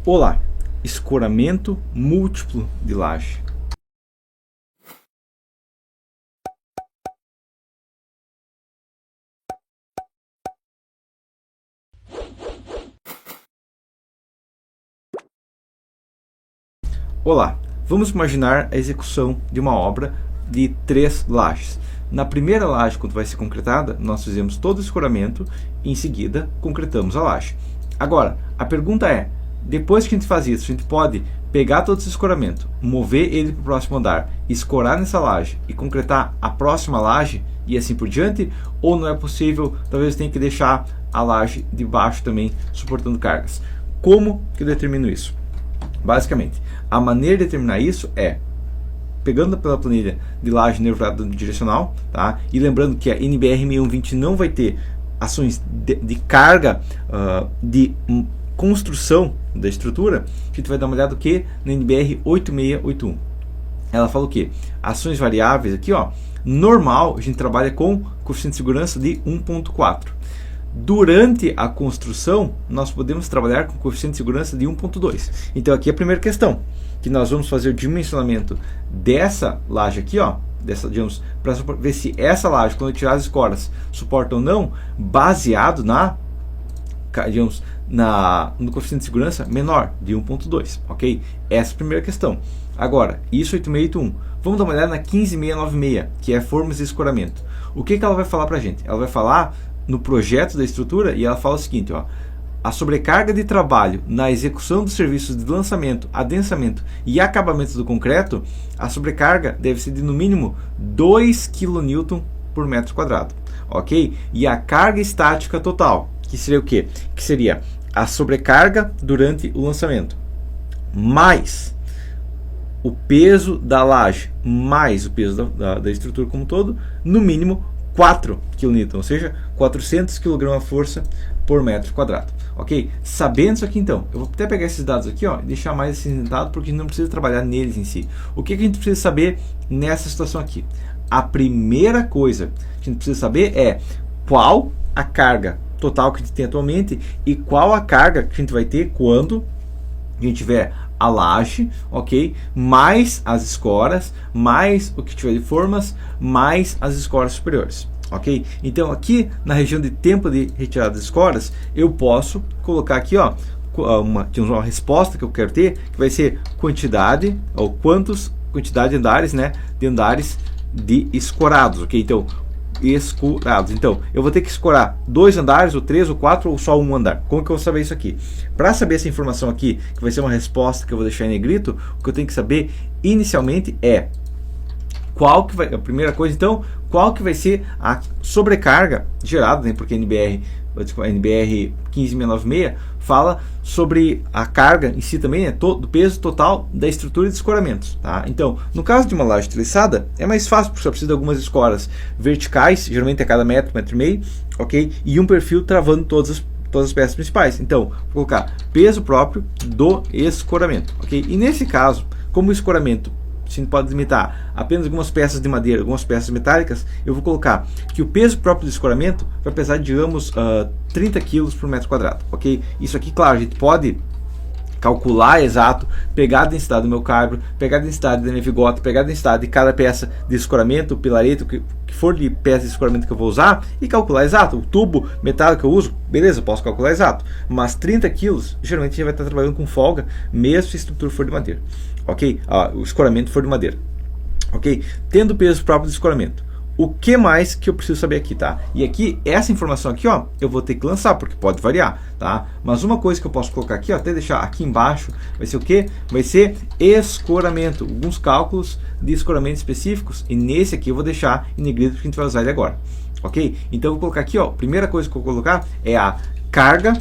Olá, escoramento múltiplo de laje. Olá, vamos imaginar a execução de uma obra de 3 lajes. Na primeira laje, quando vai ser concretada, nós fizemos todo o escoramento e em seguida concretamos a laje. Agora, a pergunta é, depois que a gente faz isso, a gente pode pegar todo esse escoramento, mover ele para o próximo andar, escorar nessa laje e concretar a próxima laje e assim por diante? Ou não é possível, talvez tenha que deixar a laje de baixo também suportando cargas? Como que eu determino isso? Basicamente, a maneira de determinar isso é pegando pela planilha de laje nervurada direcional, tá? E lembrando que a NBR 6120 não vai ter ações de carga de construção da estrutura. A gente vai dar uma olhada o que na NBR 8681. Ela fala o que? Ações variáveis aqui, ó. Normal, a gente trabalha com coeficiente de segurança de 1.4. Durante a construção, nós podemos trabalhar com coeficiente de segurança de 1.2. Então aqui é a primeira questão, que nós vamos fazer o dimensionamento dessa laje aqui, ó, digamos, para ver se essa laje, quando eu tirar as escoras, suporta ou não, baseado digamos, no coeficiente de segurança menor, de 1.2, ok? Essa é a primeira questão. Agora, ISO 8681. Vamos dar uma olhada na 15696, que é formas de escoramento. O que ela vai falar para a gente? Ela vai falar no projeto da estrutura e ela fala o seguinte, ó, a sobrecarga de trabalho na execução dos serviços de lançamento, adensamento e acabamento do concreto, a sobrecarga deve ser de no mínimo 2 kN por metro quadrado, ok? E a carga estática total, que seria o quê? Que seria a sobrecarga durante o lançamento, mais o peso da laje, mais o peso da estrutura como um todo, no mínimo 4 kN, ou seja, 400 kg força por metro quadrado, ok? Sabendo isso aqui, então, eu vou até pegar esses dados aqui, ó, e deixar mais acinzentado, porque a gente não precisa trabalhar neles em si. O que a gente precisa saber nessa situação aqui? A primeira coisa que a gente precisa saber é qual a carga total que a gente tem atualmente e qual a carga que a gente vai ter quando a gente tiver a laje, ok? Mais as escoras, mais o que tiver de formas, mais as escoras superiores, ok? Então aqui na região de tempo de retirada das escoras, eu posso colocar aqui, ó, uma resposta que eu quero ter, que vai ser quantidade, ou quantidade de andares, né? De andares de escorados, ok? Então, escorados. Então, eu vou ter que escorar 2 andares, ou 3, ou 4, ou só um andar. Como que eu vou saber isso aqui? Para saber essa informação aqui, que vai ser uma resposta que eu vou deixar em negrito, o que eu tenho que saber inicialmente é qual que vai, a primeira coisa, então, qual que vai ser a sobrecarga gerada, né? Porque a NBR 15696 fala sobre a carga em si também, né, do peso total da estrutura de escoramentos, tá? Então, no caso de uma laje treliçada, é mais fácil, porque só precisa de algumas escoras verticais, geralmente a cada metro, metro e meio, ok? E um perfil travando todas as peças principais. Então, vou colocar peso próprio do escoramento, ok? E nesse caso, como o escoramento a gente pode limitar apenas algumas peças de madeira, algumas peças metálicas, eu vou colocar que o peso próprio do escoramento vai pesar, digamos, 30 kg por metro quadrado, ok? Isso aqui, claro, a gente pode calcular exato, pegar a densidade do meu caibro, pegar a densidade da minha vigota, pegar a densidade de cada peça de escoramento, o pilarete, o que for de peça de escoramento que eu vou usar e calcular exato. O tubo metálico que eu uso, beleza, eu posso calcular exato, mas 30 kg, geralmente a gente vai estar trabalhando com folga, mesmo se a estrutura for de madeira, ok? O escoramento for de madeira, ok? Tendo o peso próprio do escoramento. O que mais que eu preciso saber aqui, tá? E aqui, essa informação aqui, ó, eu vou ter que lançar, porque pode variar, tá? Mas uma coisa que eu posso colocar aqui, ó, até deixar aqui embaixo, vai ser o quê? Vai ser escoramento, alguns cálculos de escoramento específicos, e nesse aqui eu vou deixar em negrito, porque a gente vai usar ele agora, ok? Então eu vou colocar aqui, ó, a primeira coisa que eu vou colocar é a carga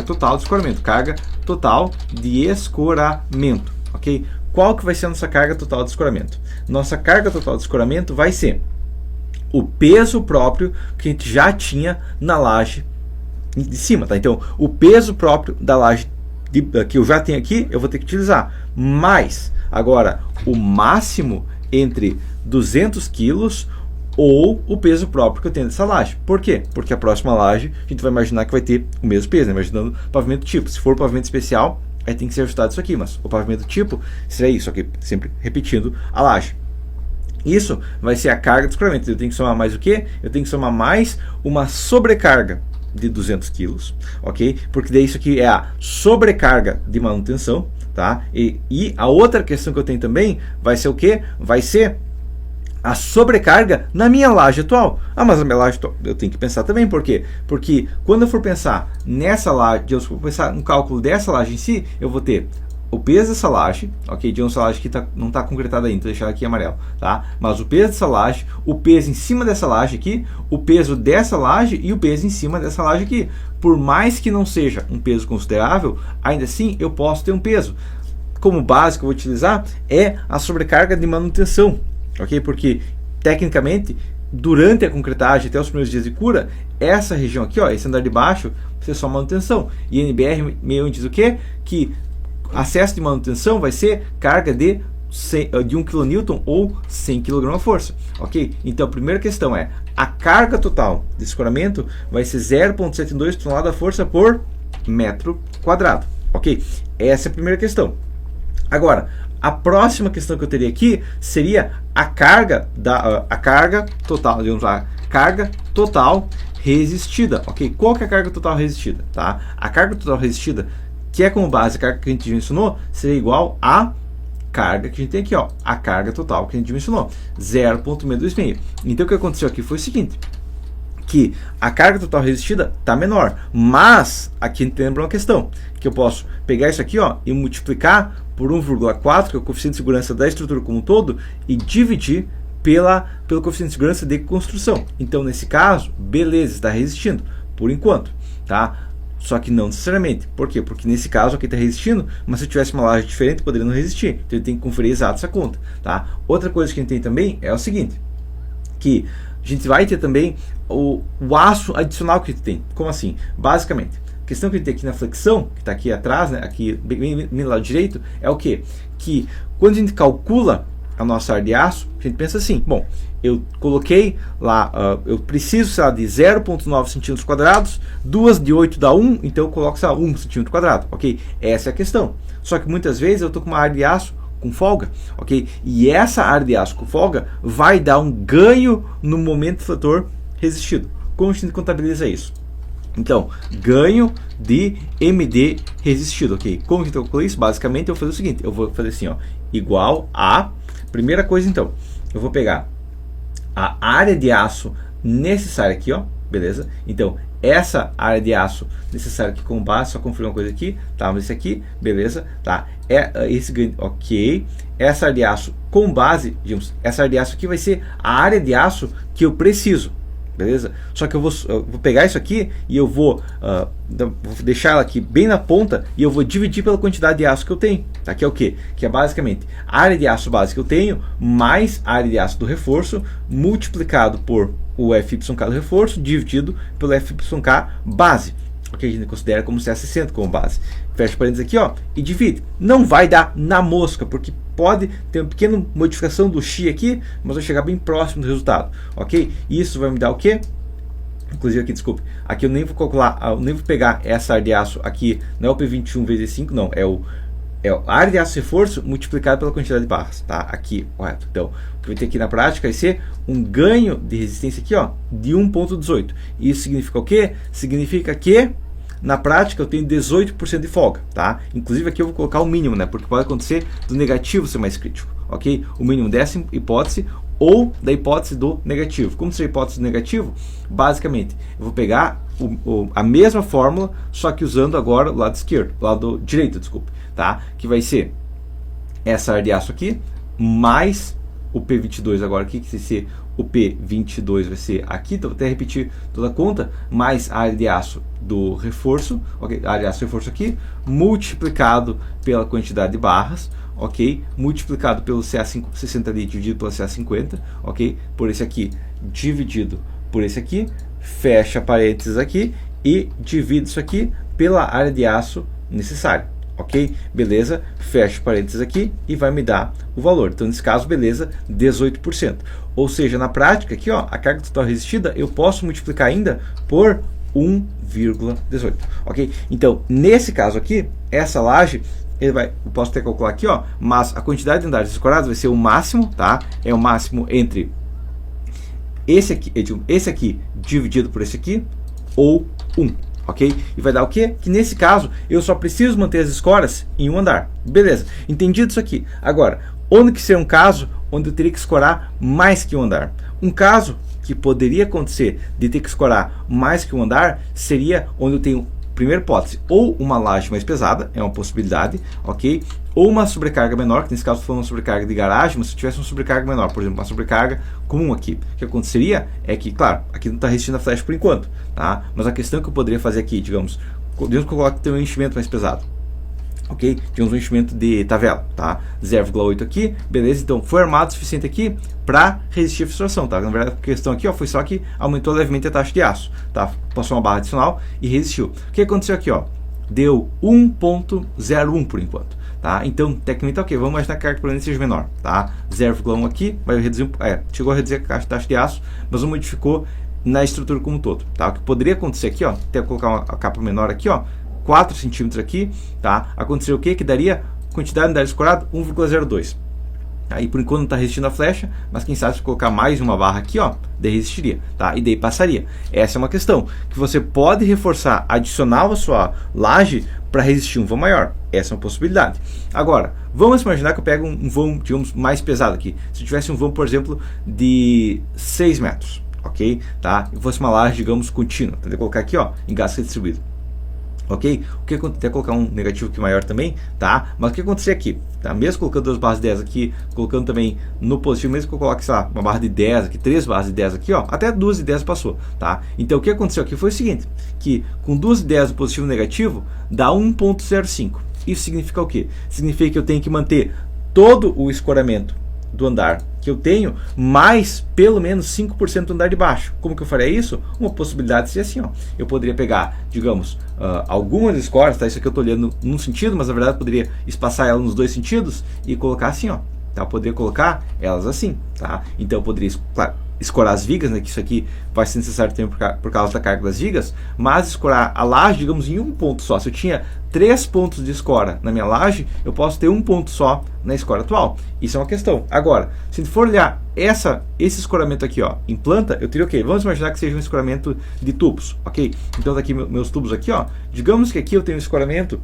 total de escoramento, carga total de escoramento, ok? Qual que vai ser a nossa carga total de escoramento? Nossa carga total de escoramento vai ser o peso próprio que a gente já tinha na laje de cima, tá? Então, o peso próprio da laje que eu já tenho aqui, eu vou ter que utilizar. Mais, agora, o máximo entre 200 quilos ou o peso próprio que eu tenho dessa laje. Por quê? Porque a próxima laje, a gente vai imaginar que vai ter o mesmo peso, né? Imaginando pavimento tipo. Se for pavimento especial, aí tem que ser ajustado isso aqui, mas o pavimento tipo seria isso aqui, sempre repetindo a laje. Isso vai ser a carga de escoramento. Eu tenho que somar mais o quê? Eu tenho que somar mais uma sobrecarga de 200 kg, ok? Porque daí isso aqui é a sobrecarga de manutenção, tá? E a outra questão que eu tenho também vai ser o quê? Vai ser a sobrecarga na minha laje atual. Ah, mas a minha laje atual, eu tenho que pensar também, por quê? Porque quando eu for pensar nessa laje, eu for pensar no cálculo dessa laje em si, eu vou ter o peso dessa laje, ok? De uma laje que não está concretada ainda, vou deixar aqui em amarelo, tá? Mas o peso dessa laje, o peso em cima dessa laje aqui, o peso dessa laje e o peso em cima dessa laje aqui. Por mais que não seja um peso considerável, ainda assim eu posso ter um peso. Como base que eu vou utilizar é a sobrecarga de manutenção, ok? Porque tecnicamente, durante a concretagem até os primeiros dias de cura, essa região aqui, ó, esse andar de baixo, precisa só manutenção. E NBR meio diz o quê? Que acesso de manutenção vai ser carga de 1 kN ou 100 kg força, ok? Então a primeira questão é, a carga total de escoramento vai ser 0,72 tonelada força por metro quadrado, ok? Essa é a primeira questão. Agora, a próxima questão que eu teria aqui seria a carga total, digamos lá, carga total resistida, ok? Qual que é a carga total resistida, tá? A carga total resistida, que é como base a carga que a gente mencionou, seria igual a carga que a gente tem aqui, ó, a carga total que a gente mencionou, 0,626. Então o que aconteceu aqui foi o seguinte, que a carga total resistida está menor, mas aqui a gente lembra uma questão, que eu posso pegar isso aqui, ó, e multiplicar por 1,4, que é o coeficiente de segurança da estrutura como um todo, e dividir pelo coeficiente de segurança de construção. Então nesse caso, beleza, está resistindo, por enquanto, tá? Só que não necessariamente. Por quê? Porque nesse caso aqui está resistindo, mas se eu tivesse uma laje diferente, poderia não resistir. Então eu tenho que conferir exato essa conta, tá? Outra coisa que a gente tem também é o seguinte, que a gente vai ter também o aço adicional que a gente tem. Como assim? Basicamente, a questão que a gente tem aqui na flexão, que está aqui atrás, né, aqui bem no lado direito, é o quê? Que quando a gente calcula a nossa área de aço, a gente pensa assim, bom, eu coloquei lá, eu preciso, sei lá, de 0,9 centímetros quadrados, 2 de 8 dá 1, então eu coloco, sei lá, 1 centímetro quadrado, ok? Essa é a questão. Só que muitas vezes eu estou com uma área de aço com folga, ok? E essa área de aço com folga vai dar um ganho no momento do fator resistido. Como a gente contabiliza isso? Então, ganho de MD resistido, ok? Como a gente calcula isso? Basicamente eu vou fazer o seguinte, eu vou fazer assim, ó, igual a, primeira coisa então, eu vou pegar a área de aço necessária aqui, ó, beleza? Então, essa área de aço necessária aqui como base, só conferir uma coisa aqui, tá? Mas esse aqui, beleza, tá? É esse ganho, ok. Essa área de aço com base, digamos, essa área de aço aqui vai ser a área de aço que eu preciso, beleza? Só que eu vou pegar isso aqui e eu vou deixar ela aqui bem na ponta e eu vou dividir pela quantidade de aço que eu tenho, tá? Que é o quê? Que é basicamente a área de aço base que eu tenho mais a área de aço do reforço multiplicado por o FYK do reforço dividido pelo FYK base, ok? A gente considera como CA60 como base. Fecha parênteses aqui, ó, e divide. Não vai dar na mosca, porque pode ter uma pequena modificação do X aqui, mas vai chegar bem próximo do resultado, ok? Isso vai me dar o quê? Inclusive aqui, desculpe, aqui eu nem vou calcular, eu nem vou pegar essa área de aço aqui, não é o P21 vezes 5, não, é a área de aço reforço multiplicado pela quantidade de barras, tá? Aqui, correto. Então, o que vai ter aqui na prática vai ser um ganho de resistência aqui, ó, de 1,18. Isso significa o quê? Significa que na prática eu tenho 18% de folga, tá? Inclusive aqui eu vou colocar o mínimo, né? Porque pode acontecer do negativo ser mais crítico, ok? O mínimo dessa hipótese ou da hipótese do negativo. Como seria a hipótese do negativo? Basicamente, eu vou pegar a mesma fórmula, só que usando agora o lado esquerdo, o lado direito, desculpe, tá? Que vai ser essa área de aço aqui, mais o P22 agora aqui, que vai ser o P22 vai ser aqui, então vou até repetir toda a conta, mais a área de aço do reforço, ok? A área de aço do reforço aqui, multiplicado pela quantidade de barras, ok? Multiplicado pelo CA60 ali, dividido pela CA50, ok? Por esse aqui, dividido por esse aqui, fecha parênteses aqui e divide isso aqui pela área de aço necessária, ok? Beleza, fecha parênteses aqui e vai me dar o valor. Então, nesse caso, beleza, 18%. Ou seja, na prática, aqui, ó, a carga total resistida, eu posso multiplicar ainda por 1,18, ok? Então, nesse caso aqui, essa laje, eu posso até calcular aqui, ó, mas a quantidade de andares escorados vai ser o máximo, tá? É o máximo entre esse aqui dividido por esse aqui, ou 1, ok? E vai dar o quê? Que nesse caso, eu só preciso manter as escoras em um andar. Beleza, entendido isso aqui. Agora, onde que seria um caso onde eu teria que escorar mais que um andar? Um caso que poderia acontecer de ter que escorar mais que um andar seria onde eu tenho, primeira hipótese, ou uma laje mais pesada, é uma possibilidade, ok? Ou uma sobrecarga menor, que nesse caso foi uma sobrecarga de garagem, mas se tivesse uma sobrecarga menor, por exemplo, uma sobrecarga comum aqui, o que aconteceria é que, claro, aqui não está resistindo a flash por enquanto, tá? Mas a questão que eu poderia fazer aqui, digamos que eu coloque um enchimento mais pesado, ok? Tínhamos um enchimento de tavela, tá? 0,8 aqui, beleza? Então foi armado o suficiente aqui para resistir à fissuração, tá? Na verdade, a questão aqui, ó, foi só que aumentou levemente a taxa de aço, tá? Passou uma barra adicional e resistiu. O que aconteceu aqui, ó? Deu 1,01 por enquanto, tá? Então, tecnicamente, ok, vamos imaginar que a carga permanente seja menor, tá? 0,1 aqui, vai reduzir, chegou a reduzir a taxa de aço, mas não modificou na estrutura como um todo, tá? O que poderia acontecer aqui, ó, até colocar uma capa menor aqui, ó, 4 centímetros aqui, tá? Aconteceu o quê? Que daria quantidade de andar escorado 1,02. Aí por enquanto não está resistindo a flecha, mas quem sabe se colocar mais uma barra aqui, ó, daí resistiria, tá? E daí passaria. Essa é uma questão que você pode reforçar, adicionar a sua laje para resistir um vão maior. Essa é uma possibilidade. Agora, vamos imaginar que eu pego um vão, digamos, mais pesado aqui. Se eu tivesse um vão, por exemplo, de 6 metros, ok? Tá? E fosse uma laje, digamos, contínua. Então, eu vou colocar aqui, ó, em gasto distribuído. Ok? O que até colocar um negativo aqui maior também, tá? Mas o que acontecer aqui, tá? Mesmo colocando 2 barras de 10 aqui, colocando também no positivo, mesmo que eu coloque, sei lá, uma barra de 10 aqui, 3 barras de 10 aqui, ó, até 2 de 10 passou, tá? Então o que aconteceu aqui foi o seguinte, que com 2 de 10 positivo e negativo, dá 1,05. Isso significa o quê? Significa que eu tenho que manter todo o escoramento do andar que eu tenho, mais pelo menos 5% do andar de baixo. Como que eu faria isso? Uma possibilidade seria assim, ó. Eu poderia pegar, digamos, algumas escoras, tá? Isso aqui eu estou olhando num sentido, mas na verdade eu poderia espaçar ela nos dois sentidos e colocar assim, ó. Tá? Eu poderia colocar elas assim, tá? Então eu poderia, claro, escorar as vigas, né, que isso aqui vai ser necessário também por causa da carga das vigas, mas escorar a laje, digamos, em um ponto só. Se eu tinha 3 pontos de escora na minha laje, eu posso ter um ponto só na escora atual. Isso é uma questão. Agora, se for olhar esse escoramento aqui, ó, em planta, eu teria o quê? Vamos imaginar que seja um escoramento de tubos, ok? Então daqui meus tubos aqui, ó, digamos que aqui eu tenho um escoramento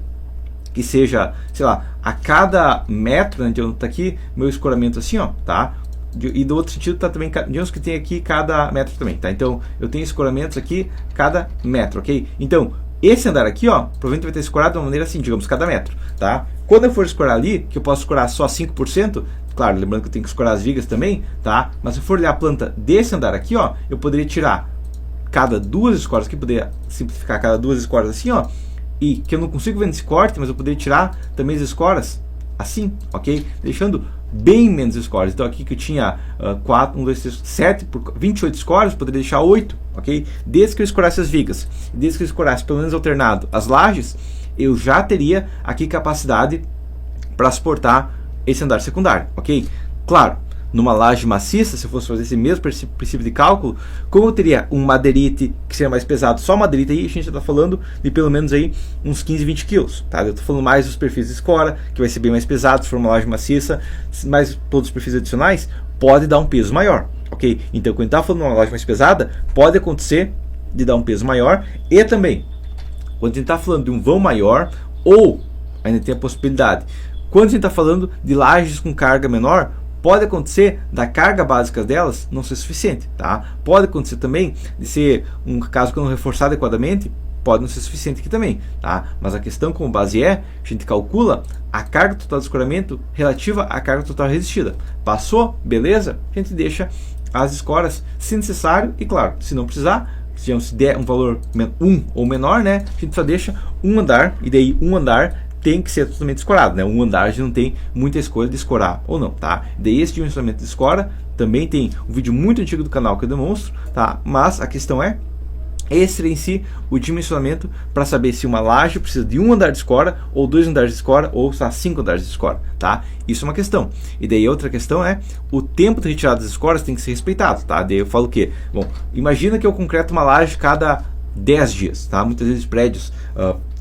que seja, sei lá, a cada metro, né, de onde está aqui, meu escoramento assim, ó, tá? E do outro sentido tá também, digamos que tem aqui cada metro também, tá? Então eu tenho escoramentos aqui cada metro, ok? Então esse andar aqui, ó, provavelmente vai ter escorado de uma maneira assim, digamos, cada metro, tá? Quando eu for escorar ali, que eu posso escorar só 5%, claro, lembrando que eu tenho que escorar as vigas também, tá? Mas se eu for olhar a planta desse andar aqui, ó, eu poderia tirar cada 2 escoras aqui, poderia simplificar cada 2 escoras assim, ó, e que eu não consigo ver nesse corte, mas eu poderia tirar também as escoras assim, ok? Deixando bem menos escoras. Então aqui que eu tinha 4, 1, 2, 3, 7 por 28 escoras, poderia deixar 8, ok? Desde que eu escorasse as vigas, desde que eu escorasse pelo menos alternado as lajes, eu já teria aqui capacidade para suportar esse andar secundário, ok? Claro, numa laje maciça, se eu fosse fazer esse mesmo princípio de cálculo, como eu teria um madeirite que seria mais pesado, só madeirite aí, a gente está falando de pelo menos aí uns 15, 20 quilos, tá? Eu estou falando mais dos perfis de escora, que vai ser bem mais pesado, se for uma laje maciça, mas todos os perfis adicionais, pode dar um peso maior, ok? Então, quando está falando de uma laje mais pesada, pode acontecer de dar um peso maior, e também, quando a gente está falando de um vão maior, ou ainda tem a possibilidade, quando a gente está falando de lajes com carga menor, pode acontecer da carga básica delas não ser suficiente, tá? Pode acontecer também de ser um caso que eu não reforçar adequadamente, pode não ser suficiente aqui também, tá? Mas a questão como base a gente calcula a carga total de escoramento relativa à carga total resistida. Passou, beleza? A gente deixa as escoras se necessário e claro, se não precisar, se der um valor 1 ou menor, né? A gente só deixa um andar e daí um andar tem que ser totalmente escorado, né? Um andar a gente não tem muita escolha de escorar ou não, tá? Daí esse dimensionamento de escora também tem um vídeo muito antigo do canal que eu demonstro, tá? Mas a questão é esse em si, o dimensionamento para saber se uma laje precisa de um andar de escora, ou 2 andares de escora, ou 5 andares de escora, tá? Isso é uma questão. E daí outra questão é, o tempo de retirada das escoras tem que ser respeitado, tá? Daí eu falo o quê? Bom, imagina que eu concreto uma laje cada 10 dias, tá? Muitas vezes prédios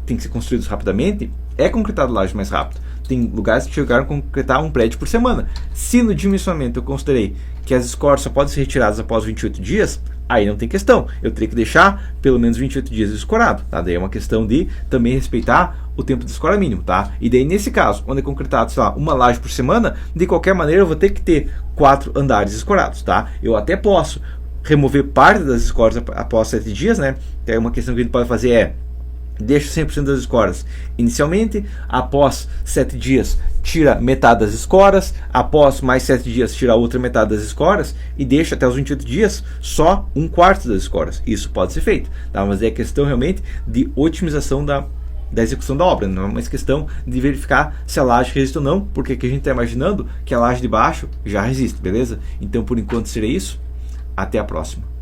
têm que ser construídos rapidamente, é concretado laje mais rápido. Tem lugares que chegaram a concretar um prédio por semana. Se no dimensionamento eu considerei que as escoras só podem ser retiradas após 28 dias, aí não tem questão. Eu teria que deixar pelo menos 28 dias escorado, tá? Daí é uma questão de também respeitar o tempo de escora mínimo, tá? E daí nesse caso, onde é concretado, sei lá, uma laje por semana, de qualquer maneira eu vou ter que ter 4 andares escorados, tá? Eu até posso remover parte das escoras após 7 dias, né? Que é uma questão que a gente pode fazer deixa 100% das escoras inicialmente, após 7 dias tira metade das escoras, após mais 7 dias tira a outra metade das escoras e deixa até os 28 dias só 1/4 das escoras. Isso pode ser feito, tá? Mas é questão realmente de otimização da execução da obra, não é mais questão de verificar se a laje resiste ou não, porque aqui a gente está imaginando que a laje de baixo já resiste, beleza? Então por enquanto seria isso, até a próxima.